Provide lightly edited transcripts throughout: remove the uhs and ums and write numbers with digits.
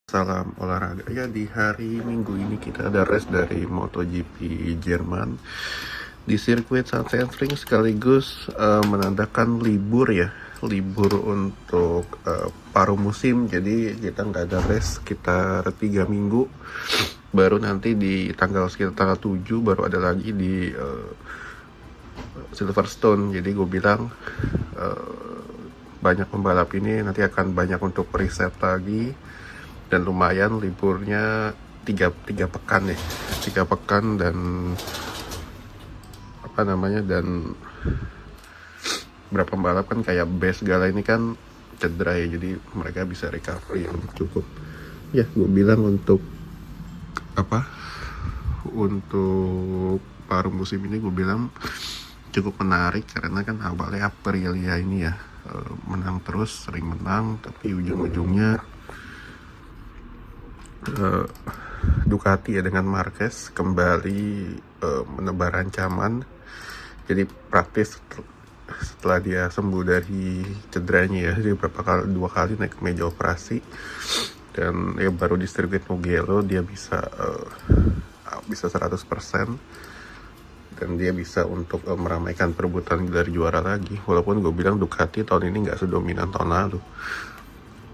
Salam olahraga ya. Di hari Minggu ini kita ada race dari MotoGP Jerman di sirkuit Sachsenring, sekaligus menandakan libur untuk paruh musim. Jadi kita nggak ada race sekitar 3 minggu, baru nanti di sekitar tanggal 7 baru ada lagi di Silverstone. Jadi gue bilang banyak pembalap ini nanti akan banyak untuk riset lagi, dan lumayan liburnya 3 pekan ya, 3 pekan. Dan dan berapa pembalap kan kayak base segala ini kan cedera ya, jadi mereka bisa recovery yang cukup ya. Gue bilang untuk paruh musim ini gue bilang cukup menarik, karena kan awalnya Aprilia ini ya menang terus, sering menang, tapi ujung-ujungnya Ducati ya dengan Marquez kembali menebar ancaman. Jadi praktis setelah dia sembuh dari cederanya ya, dia 2 kali naik ke meja operasi, dan ya baru di sirkuit Mugello dia bisa 100%, dan dia bisa untuk meramaikan perebutan gelar juara lagi. Walaupun gue bilang Ducati tahun ini nggak sedominan tahun lalu.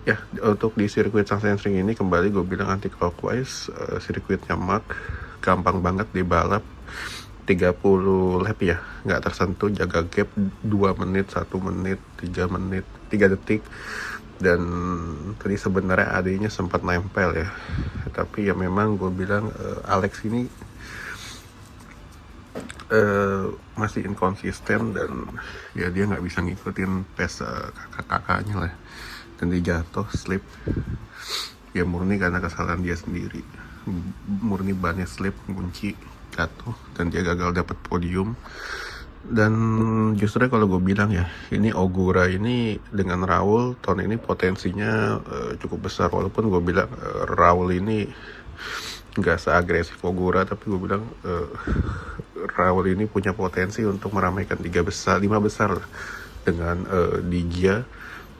Ya, untuk di sirkuit Sachsenring ini kembali gue bilang anti clockwise, sirkuitnya Mark, gampang banget dibalap, 30 lap ya, nggak tersentuh, jaga gap 2 menit, 1 menit, 3 menit, 3 detik. Dan tadi sebenarnya adanya sempat nempel ya, tapi ya memang gue bilang Alex ini masih inkonsisten, dan ya dia nggak bisa ngikutin pace kakak-kakaknya lah, dan dia jatuh slip ya murni karena kesalahan dia sendiri, murni bannya slip, kunci, jatuh, dan dia gagal dapat podium. Dan justru kalau gue bilang ya, ini Ogura ini dengan Raul tahun ini potensinya cukup besar. Walaupun gue bilang Raul ini nggak seagresif Ogura, tapi gue bilang Raul ini punya potensi untuk meramaikan 5 besar lah dengan Digia.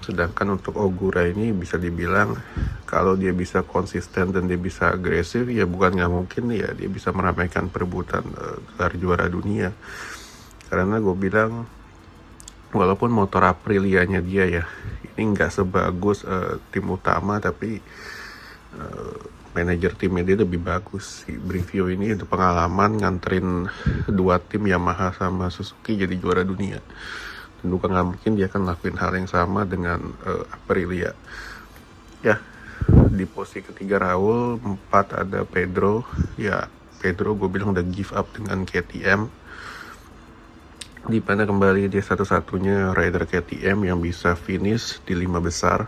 Sedangkan untuk Ogura ini bisa dibilang kalau dia bisa konsisten dan dia bisa agresif, ya bukan nggak mungkin ya dia bisa meramaikan perebutan gelar juara dunia. Karena gue bilang walaupun motor Aprilianya dia ya ini nggak sebagus tim utama, tapi manajer timnya dia lebih bagus. Si Brivio ini untuk pengalaman nganterin 2 tim Yamaha sama Suzuki jadi juara dunia. Dan bukan nggak mungkin dia akan lakuin hal yang sama dengan Aprilia. Ya, di posisi ketiga Raul, 4 ada Pedro. Ya, Pedro gue bilang udah give up dengan KTM. Di mana kembali dia satu-satunya rider KTM yang bisa finish di 5 besar.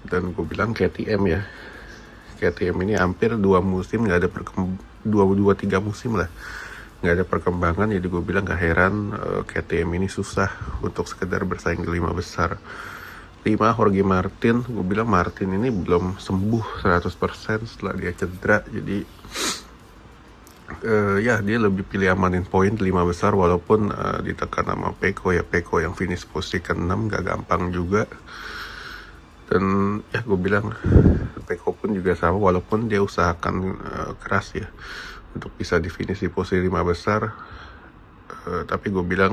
Dan gue bilang KTM ini hampir 2 musim nggak ada 2-3 musim lah nggak ada perkembangan. Jadi gue bilang gak heran KTM ini susah untuk sekedar bersaing di 5 besar. 5 Jorge Martin, gue bilang Martin ini belum sembuh 100% setelah dia cedera. Jadi ya dia lebih pilih amanin poin di 5 besar, walaupun ditekan sama Pecco yang finish posisi ke-6 gak gampang juga. Dan ya gue bilang Pecco pun juga sama, walaupun dia usahakan keras ya untuk bisa di finish di posisi 5 besar, tapi gue bilang